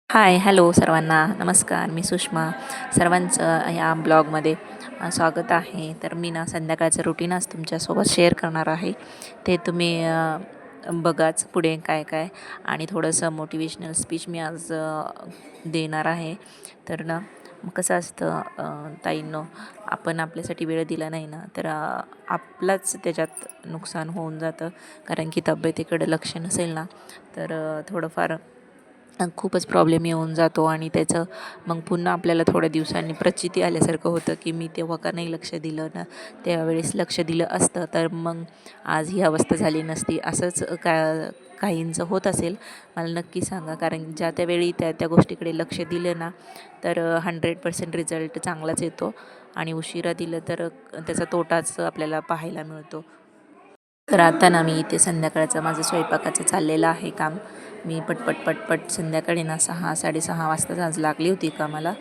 हाय, hello सर्वांना. नमस्कार. मी सुषमा. सर्वांचं ह्या ब्लॉगमध्ये स्वागत आहे. तर मी ना संध्याकाळचं रुटीन आज तुमच्यासोबत शेअर करणार आहे. ते तुम्ही बघाच पुढे काय काय आणि थोडंसं मोटिवेशनल स्पीच मी आज देणार आहे. तर ना मग कसं असतं ताईंनो, आपण आपल्यासाठी वेळ दिला नाही ना तर आपलाच त्याच्यात नुकसान होऊन जातं. कारण की तब्येतीकडे लक्ष नसेल ना तर थोडंफार खूपच प्रॉब्लेम येऊन जातो आणि त्याचं मग पुन्हा आपल्याला थोड्या दिवसांनी प्रचिती आल्यासारखं होतं की मी तेव्हा का नाही लक्ष दिलं ना, त्यावेळेस लक्ष दिलं असतं तर मग आज ही अवस्था झाली नसती. असंच काहींचं होत असेल, मला नक्की सांगा. कारण ज्या त्यावेळी त्या त्या गोष्टीकडे लक्ष दिलं ना तर 100% रिझल्ट चांगलाच येतो आणि उशिरा दिलं तर त्याचा तोटाच आपल्याला पाहायला मिळतो. तर आता ना मी इथे संध्याकाळचं माझं स्वयंपाकाचं चाललेलं आहे काम. मी पटपट संध्याकाळी ना 6-6:30 वाजताच आज लागली होती कामाला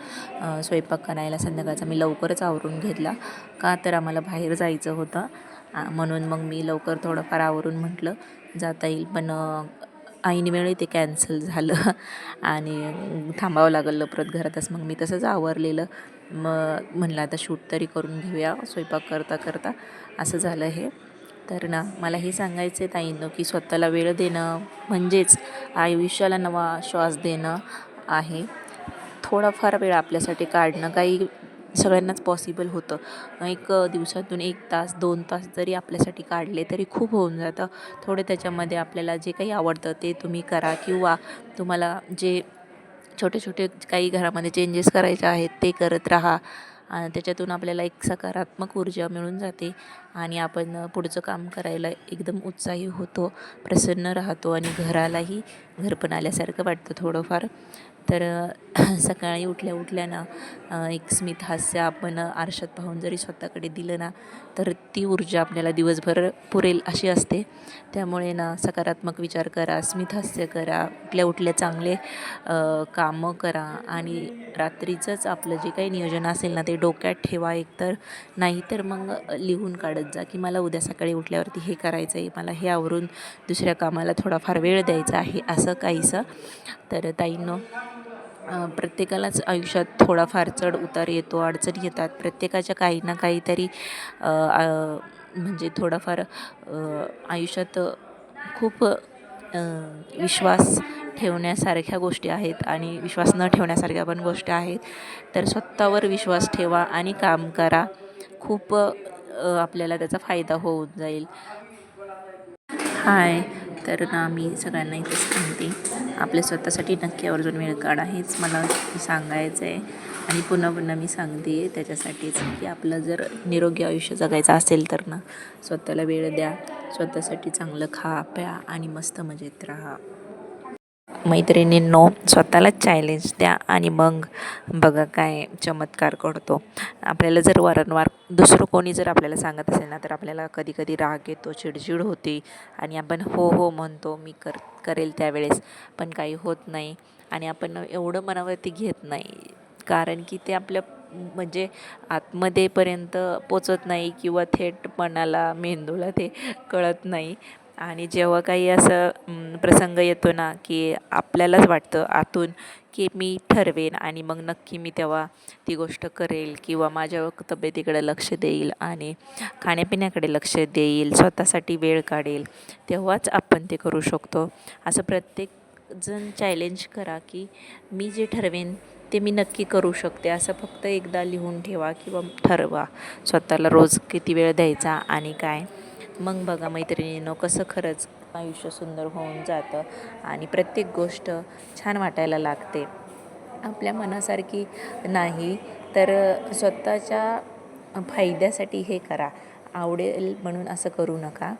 स्वयंपाक करायला. संध्याकाळचा मी लवकरच आवरून घेतला, का तर आम्हाला बाहेर जायचं होतं. म्हणून मग मी लवकर थोडंफार आवरून म्हटलं जाता येईल, पण ऐनवेळी ते कॅन्सल झालं आणि थांबावं लागलं परत घरातच. मग मी तसंच आवरलेलं. मग म्हणलं आता शूट तरी करून घेऊया स्वयंपाक करता करता. असं झालं हे. तर ना मला हे सांगायचं आहे ताईंनो, की स्वतःला वेळ देणं म्हणजेच आयुष्याला नवा श्वास देणं आहे. थोडाफार वेळ आपल्यासाठी काढणं काही सगळ्यांनाच पॉसिबल होतं. एक दिवसातून 1 तास 2 तास जरी आपल्यासाठी काढले तरी खूप होऊन जातं. थोडे त्याच्यामध्ये आपल्याला जे काही आवडतं ते तुम्ही करा, किंवा तुम्हाला जे छोटे-छोटे काही घरामध्ये चेंजेस करायचे आहेत ते करत राहा. त्याच्यातून आपल्याला एक सकारात्मक ऊर्जा मिळून जाते आणि आपण पुढचं काम करायला एकदम उत्साही होतो, प्रसन्न राहतो आणि घरालाही घरपण आल्यासारखं वाटतं थोडंफार. तर सकाळी उठल्या ना एक स्मित हास्य आपण आरशात पाहून जरी स्वतःकडे दिलं ना तर ती ऊर्जा आपल्याला दिवसभर पुरेल अशी असते. त्यामुळे ना सकारात्मक विचार करा, स्मित हास्य करा, उठल्या चांगले कामं करा आणि रात्रीचंच आपलं जे काही नियोजन असेल ना ते डोक्यात ठेवा एकतर, नाहीतर मग लिहून काढत जा की मला उद्या सकाळी उठल्यावरती हे करायचं आहे, मला हे आवरून दुसऱ्या कामाला थोडाफार वेळ द्यायचा आहे, असं काहीसं. तर ताईंनो, प्रत्येकालाच आयुष्यात थोडाफार चढ उतार येतो, अडचणी येतात. प्रत्येकाच्या काही ना काहीतरी म्हणजे थोडाफार आयुष्यात खूप विश्वास ठेवण्यासारख्या गोष्टी आहेत आणि विश्वास न ठेवण्यासारख्या पण गोष्टी आहेत. तर स्वतःवर विश्वास ठेवा आणि काम करा. खूप आपल्याला त्याचा फायदा होऊन जाईल. हाय. तर ना मी सगळ्यांना इथेच सांगते, आपल्या स्वतःसाठी नक्की आवर्जून वेळ काढा, हेच मला सांगायचं आहे. आणि पुन्हा पुन्हा मी सांगते त्याच्यासाठीच, की आपलं जर निरोगी आयुष्य जगायचं असेल तर ना स्वतःला वेळ द्या, स्वतःसाठी चांगलं खा प्या आणि मस्त मजेत राहा. मैत्रिणींनो, स्वतःलाच चॅलेंज द्या आणि मग बघा काय चमत्कार घडतो. आपल्याला जर वारंवार दुसरं कोणी जर आपल्याला सांगत असेल ना तर आपल्याला कधी कधी राग येतो, चिडचिड होते आणि आपण हो हो म्हणतो, मी करेल त्यावेळेस, पण काही होत नाही आणि आपण एवढं मनावरती घेत नाही. कारण की ते आपल्या म्हणजे आतमध्येपर्यंत पोचत नाही किंवा थेट मनाला, मेंदूला ते कळत नाही. आणि जेव्हा काही असं प्रसंग येतो ना की आपल्यालाच वाटतं आतून की मी ठरवेन आणि मग नक्की मी तेव्हा ती गोष्ट करेल किंवा माझ्या तब्येतीकडे लक्ष देईल आणि खाण्यापिण्याकडे लक्ष देईल, स्वतःसाठी वेळ काढेल, तेव्हाच आपण ते करू शकतो. असं प्रत्येकजण चॅलेंज करा की मी जे ठरवेन ते मी नक्की करू शकते, असं फक्त एकदा लिहून ठेवा किंवा ठरवा स्वतःला रोज किती वेळ द्यायचा आणि काय. मग बघा मैत्रिणींनो, कसं खरंच आयुष्य सुंदर होऊन जातं आणि प्रत्येक गोष्ट छान वाटायला लागते. आपल्या मनासारखी नाही तर स्वतःच्या फायद्यासाठी हे करा, आवडेल म्हणून असं करू नका.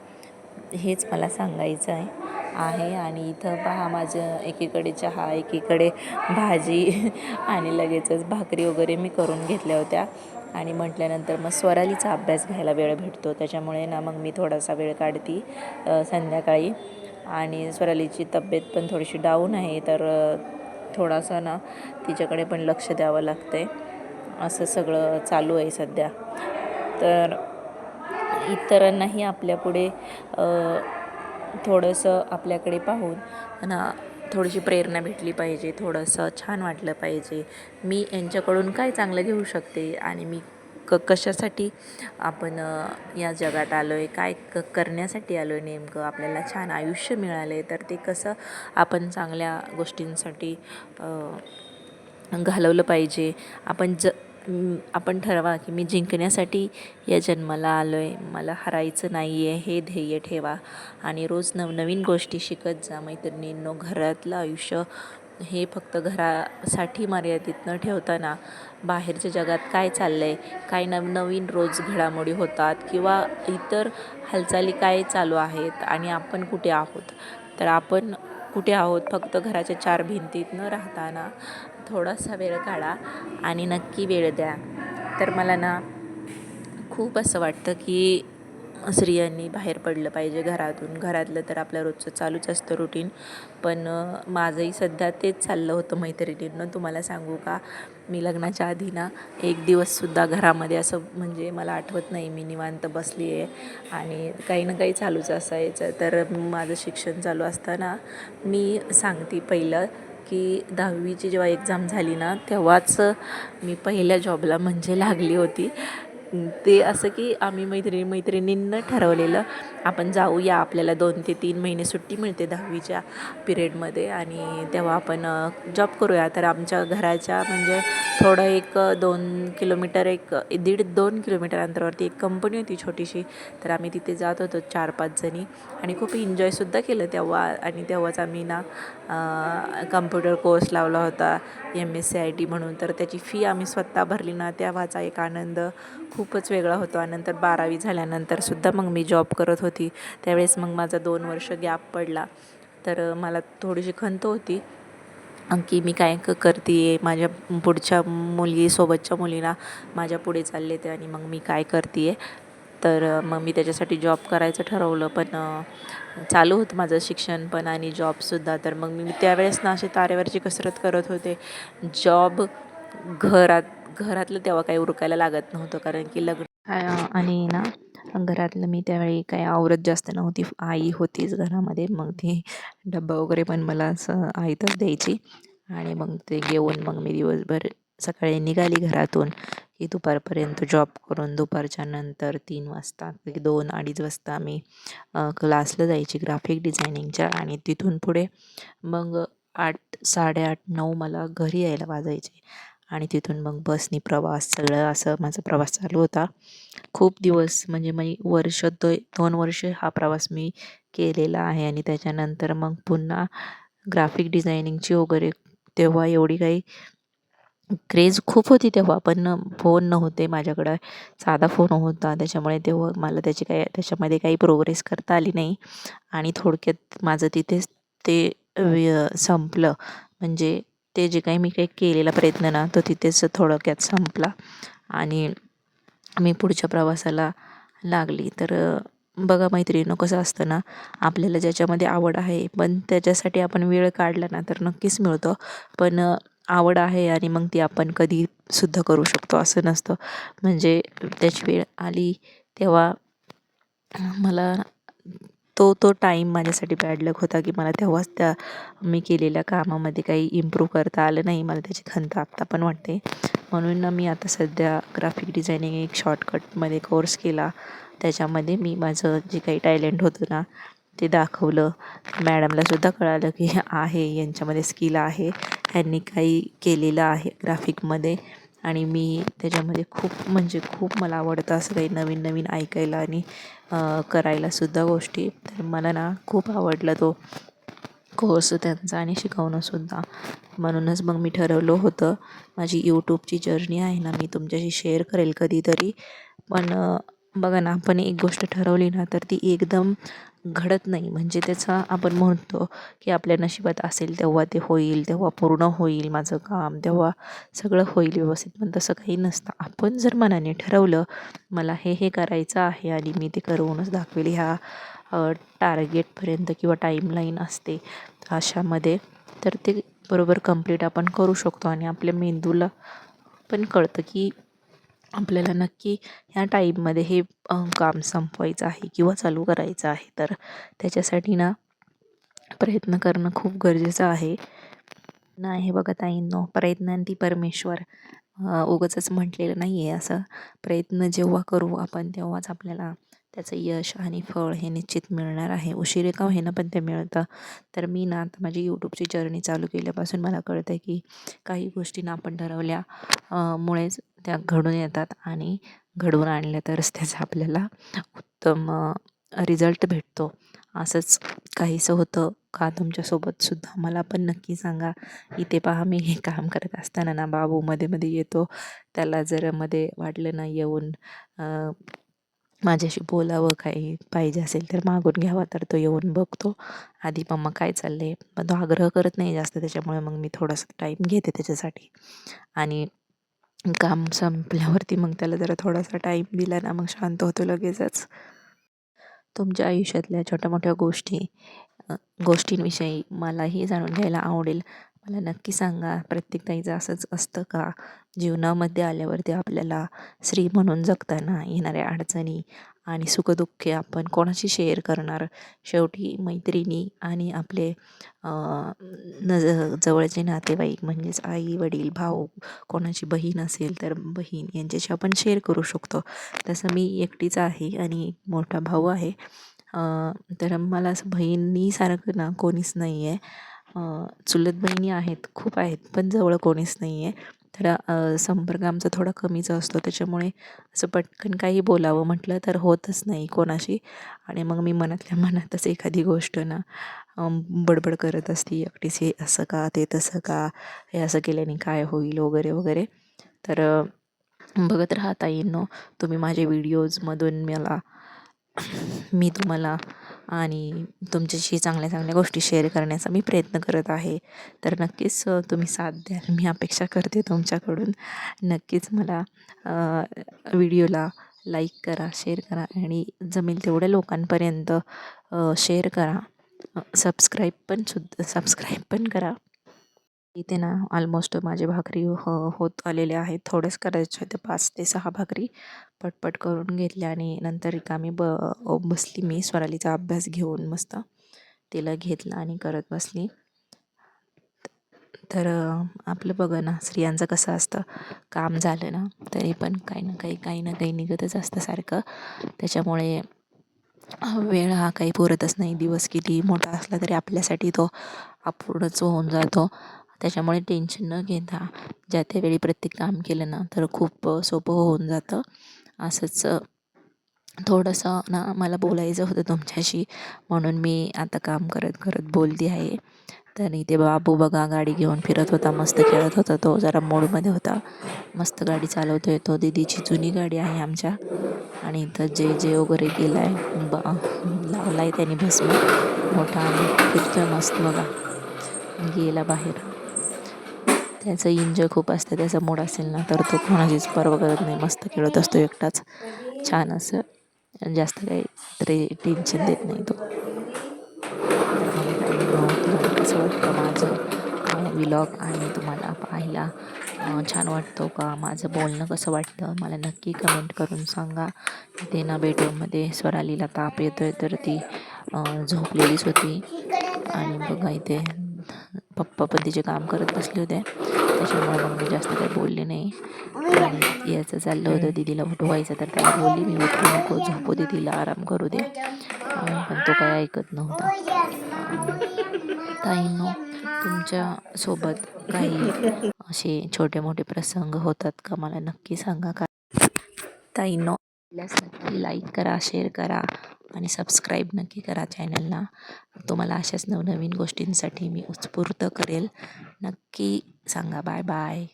हेच मला सांगायचं आहे. आणि इथं पहा, माझं एकीकडे चहा, एकीकडे भाजी आणि लगेचच भाकरी वगैरे मी करून घेतल्या होत्या आणि म्हटल्यानंतर मग स्वरालीचा अभ्यास घ्यायला वेळ भेटतो, त्याच्यामुळे ना मग मी थोडासा वेळ काढते संध्याकाळी. आणि स्वरालीची तब्येत पण थोडीशी डाऊन आहे तर थोडासा ना तिच्याकडे पण लक्ष द्यावं लागतं आहे. असं सगळं चालू आहे सध्या. तर इतरांनाही आपल्यापुढे थोडंसं आपल्याकडे पाहून ना थोडीशी प्रेरणा भेटली पाहिजे, थोडंसं छान वाटलं पाहिजे, मी यांच्याकडून काय चांगलं घेऊ शकते आणि मी कशासाठी आपण या जगात आलो आहे, काय करण्यासाठी आलो आहे, नेमकं आपल्याला छान आयुष्य मिळालं आहे तर ते कसं आपण चांगल्या गोष्टींसाठी घालवलं पाहिजे. आपण ठरवा की मी जिंकण्यासाठी या जन्माला आलो आहे, मला हरायचं नाही आहे हे ध्येय ठेवा आणि रोज नवनवीन गोष्टी शिकत जा मैत्रिणींनो. घरातलं आयुष्य हे फक्त घरासाठी मर्यादित न ठेवताना बाहेरच्या जगात काय चाललं आहे, काय नवनवीन रोज घडामोडी होतात किंवा इतर हालचाली काय चालू आहेत आणि आपण कुठे आहोत, तर आपण कुठे आहोत फक्त घराच्या चार भिंतीत न राहताना थोडासा वेळ काढा आणि नक्की वेळ द्या. तर मला ना खूप असं वाटतं की स्त्रियांनी बाहेर पडलं पाहिजे घरातून. घरातलं तर आपलं रोजचं चालूच असतं रुटीन, पण माझंही सध्या तेच चाललं होतं मैत्रिणींनो. तुम्हाला सांगू का, मी लग्नाच्या आधी ना एक दिवससुद्धा घरामध्ये असं म्हणजे मला आठवत नाही मी निवांत बसली आहे आणि काही ना काही चालूच असायचं. तर माझं शिक्षण चालू असताना मी सांगते पहिलं की 10वीची जेव्हा एक्झाम झाली ना तेव्हाच मी पहिल्या जॉबला म्हणजे लागली होती. ते असं की आम्ही मैत्रिणींना ठरवलेलं आपण जाऊया, आपल्याला 2 ते 3 महिने सुट्टी मिळते 10वीच्या पिरियडमध्ये आणि तेव्हा आपण जॉब करूया. तर आमच्या घराच्या म्हणजे थोडं एक 2 किलोमीटर 1.5-2 किलोमीटर अंतरावरती एक कंपनी होती छोटीशी. तर आम्ही तिथे जात होतो 4-5 जणी आणि खूप एन्जॉयसुद्धा केलं तेव्हा. आणि तेव्हाच आम्ही ना कम्प्युटर कोर्स लावला होता MSc IT म्हणून. तर त्याची फी आम्ही स्वतः भरली ना, तेव्हाचा एक आनंद खूपच वेगळा होता. नंतर 12वी झाल्यानंतरसुद्धा मग मी जॉब करत होती. त्यावेळेस मग माझा 2 वर्ष गॅप पडला. तर मला थोडीशी खंत होती की मी काय करते आहे, माझ्या पुढच्या सोबतच्या मुलींना माझ्या पुढे चालले ते आणि मग मी काय करते आहे. तर मग मी त्याच्यासाठी जॉब करायचं ठरवलं, पण चालू होतं माझं शिक्षण पण आणि जॉबसुद्धा. तर मग मी त्यावेळेस ना अशी तारेवरची कसरत करत होते. जॉब, घरातलं तेव्हा काही उरकायला लागत नव्हतं कारण की लग्न आणि ना घरातलं मी त्यावेळी काही आवरत जास्त नव्हती. आई होतीच घरामध्ये, मग ती डब्बा वगैरे पण मला असं आयतच द्यायची आणि मग ते घेऊन मग मी दिवसभर सकाळी निघाली घरातून की दुपारपर्यंत जॉब करून दुपारच्या नंतर 3 वाजता 2-2:30 वाजता मी क्लासला जायची ग्राफिक डिझायनिंगच्या आणि तिथून पुढे मग 8, 8:30, 9 मला घरी यायला वाजायचे आणि तिथून मग बसनी प्रवास, सगळं असं माझा प्रवास चालू होता. खूप दिवस म्हणजे मी 2 वर्ष हा प्रवास मी केलेला आहे आणि त्याच्यानंतर मग पुन्हा ग्राफिक डिझायनिंगची वगैरे तेव्हा एवढी काही क्रेज खूप होती तेव्हा, पण फोन नव्हते माझ्याकडं, साधा फोन होता. त्याच्यामुळे तेव्हा मला त्याच्यामध्ये काही प्रोग्रेस करता आली नाही आणि थोडक्यात माझं तिथेच ते संपलं. म्हणजे ते जे काही मी काही केलेला प्रयत्न ना तो तिथेच थोडक्यात संपला आणि मी पुढच्या प्रवासाला लागली. तर बघा मैत्रिणींनो, कसं असतं ना, आपल्याला ज्याच्यामध्ये आवड आहे पण त्याच्यासाठी आपण वेळ काढला ना तर नक्कीच मिळतं. पण आवड आहे आणि मग ती आपण कधीसुद्धा करू शकतो असं नसतं. म्हणजे त्याची वेळ आली तेव्हा मला तो टाईम माझ्यासाठी बॅड लक होता की मला तेव्हाच त्या मी केलेल्या कामामध्ये काही इम्प्रूव्ह करता आलं नाही. मला त्याची खंत आत्ता पण वाटते. म्हणून ना मी आता सध्या ग्राफिक डिझायनिंग एक शॉर्टकटमध्ये कोर्स केला. त्याच्यामध्ये मी माझं जे काही टॅलेंट होतं ना ते दाखवलं. मॅडमलासुद्धा कळालं की आहे यांच्यामध्ये स्किल आहे, ह्यांनी काही केलेलं आहे ग्राफिकमध्ये आणि मी त्याच्यामध्ये खूप म्हणजे खूप मला आवडतं असं काही नवीन नवीन ऐकायला आणि करायलासुद्धा गोष्टी. तर मला ना खूप आवडला तो कोर्स त्यांचा आणि शिकवणंसुद्धा. म्हणूनच मग मी ठरवलं होतं माझी यूट्यूबची जर्नी आहे ना मी तुमच्याशी शेअर करेल कधीतरी. पण बघा ना, आपण एक गोष्ट ठरवली ना तर ती एकदम घडत नाही. म्हणजे त्याचा आपण म्हणतो की आपल्या नशिबात असेल तेव्हा ते होईल, तेव्हा पूर्ण होईल माझं काम, तेव्हा सगळं होईल व्यवस्थित. पण तसं काही नसतं. आपण जर मनाने ठरवलं मला हे करायचं आहे आणि मी ते करूनच दाखवेल ह्या टार्गेटपर्यंत किंवा टाईमलाईन असते अशामध्ये, तर ते बरोबर कंप्लीट आपण करू शकतो आणि आपल्या मेंदूला पण कळतं की आपल्याला नक्की ह्या टाईममध्ये हे काम संपवायचं आहे किंवा चालू करायचं आहे. तर त्याच्यासाठी ना प्रयत्न करणं खूप गरजेचं आहे. नाही बघा ताईंनो, प्रयत्नांती परमेश्वर उगाचच म्हटलेलं नाही आहे असं. प्रयत्न जेव्हा करू आपण तेव्हाच आपल्याला त्याचं यश आणि फळ हे निश्चित मिळणार आहे. उशिरे का होईना पण ते मिळतं. तर मी ना आता माझी यूट्यूबची जर्नी चालू केल्यापासून मला कळतं आहे की काही गोष्टी ना आपण ठरवल्या मुळेच त्या घडून येतात आणि घडवून आणल्या तरच त्याचा आपल्याला उत्तम रिझल्ट भेटतो. असंच काहीसं होतं का तुमच्यासोबतसुद्धा? मला पण नक्की सांगा. इथे पहा मी हे काम करत असताना ना बाबू मध्ये मध्ये येतो. त्याला जर मध्ये वाटलं ना येऊन माझ्याशी बोलावं, काही पाहिजे असेल तर मागून घ्यावा, तर तो येऊन बघतो आधी मम्मा काय चाललंय. पण तो आग्रह करत नाही जास्त, त्याच्यामुळे मग मी थोडासा टाईम घेते त्याच्यासाठी. आणि काम संपल्यावरती मग त्याला जरा थोडासा टाईम दिला ना मग शांत होतो लगेचच. तुमच्या आयुष्यातल्या छोट्या मोठ्या गोष्टींविषयी मलाही जाणून घ्यायला आवडेल. मला नक्की सांगा, प्रत्येक ताईचं असंच असतं का? जीवनामध्ये आल्यावरती आपल्याला स्त्री म्हणून जगताना येणाऱ्या अडचणी आणि सुखदुःखे आपण कोणाशी शेअर करणार? शेवटी मैत्रिणी आणि आपले जवळचे नातेवाईक म्हणजेच आई वडील भाऊ, कोणाची बहीण असेल तर बहीण, यांच्याशी आपण शेअर करू शकतो. तसं मी एकटीच आहे आणि मोठा भाऊ आहे. तर मला असं बहिणीसारखं ना कोणीच नाही आहे. चुलत बहिणी आहेत, खूप आहेत, पण जवळ कोणीच नाही आहे. तर संपर्क आमचा थोडा कमीच असतो, त्याच्यामुळे असं पटकन काही बोलावं म्हटलं तर होतच नाही कोणाशी. आणि मग मी मनातल्या मनातच एखादी गोष्ट ना बडबड करत असते एकटीच, हे असं का, ते तसं का, हे असं केल्याने काय होईल वगैरे वगैरे. तर बघत राहा ताईंनो, तुम्ही माझे व्हिडिओजमधून मी तुम्हाला आणि तुमच्याशी चांगल्या चांगल्या गोष्टी शेअर करण्याचा मी प्रयत्न करत आहे. तर नक्कीच तुम्ही साथ द्याल, मी अपेक्षा करते तुमच्याकडून. नक्कीच मला व्हिडिओला लाईक करा, शेअर करा आणि जमेल तेवढ्या लोकांपर्यंत शेअर करा. सबस्क्राईब पण करा. इथे ना ऑलमोस्ट माझे भाकरी होत आलेले आहेत. थोडेच करायचे होते, 5 ते 6 भाकरी पटपट करून घेतल्या आणि नंतर रिकामी बसली मी स्वरालीचा अभ्यास घेऊन मस्त. तिला घेतलं आणि करत बसली. तर आपलं बघा ना, स्त्रियांचं कसं असतं, काम झालं ना तरी पण काही ना काही निघतच असतं सारखं. त्याच्यामुळे वेळ हा काही पुरतच नाही. दिवस किती मोठा असला तरी आपल्यासाठी तो अपूर्णच होऊन जातो. त्याच्यामुळे टेन्शन न घेता ज्या त्यावेळी प्रत्येक काम केलं ना तर खूप सोपं होऊन जातं. असंच थोडंसं ना मला बोलायचं होतं तुमच्याशी, म्हणून मी आता काम करत करत बोलते आहे. तर इथे बाबू बघा गाडी घेऊन फिरत होता, मस्त खेळत होता, तो जरा मूडमध्ये होता. मस्त गाडी चालवतोय तो. दीदीची जुनी गाडी आहे आमच्या. आणि इथं जे वगैरे केलं आहे, लावला आहे त्याने भस्म मोठा आणि फिरतोय मस्त बघा. गेला बाहेर. त्याचं एन्जॉय खूप असतं, त्याचा मूड असेल ना तर तो कोणाचीच पर्वा करत नाही, मस्त खेळत असतो एकटाच. छान असं जास्त काही तरी टेन्शन देत नाही तो. तर मग तुम्हाला कसं वाटतं माझं व्लॉग आणि तुम्हाला पाहायला छान वाटतो का? माझं बोलणं कसं वाटतं मला नक्की कमेंट करून सांगा. इथे ना बेडरूममध्ये स्वरालीला ताप येतो आहे, तर ती झोपलेलीच होती. आणि बघा इथे पप्पा पण तिचे काम करत बसले होते, त्याच्यामुळे मग मी जास्त काही बोलले नाही. आणि याचं चाललं होतं दीदीला उठवायचं, तर त्याला बोलली मी उठवू नको, झोपू दे तिला, आराम करू दे. पण तो काही ऐकत नव्हता. ताईंनो, तुमच्यासोबत काही असे छोटे मोठे प्रसंग होतात का? मला नक्की सांगा. का ताईंनो, नक्की लाईक करा, शेअर करा आणि सबस्क्राईब नक्की करा चॅनलला. तुम्हाला अशाच नवनवीन गोष्टींसाठी मी उत्स्फूर्त करेल. नक्की सांगा. Bye bye.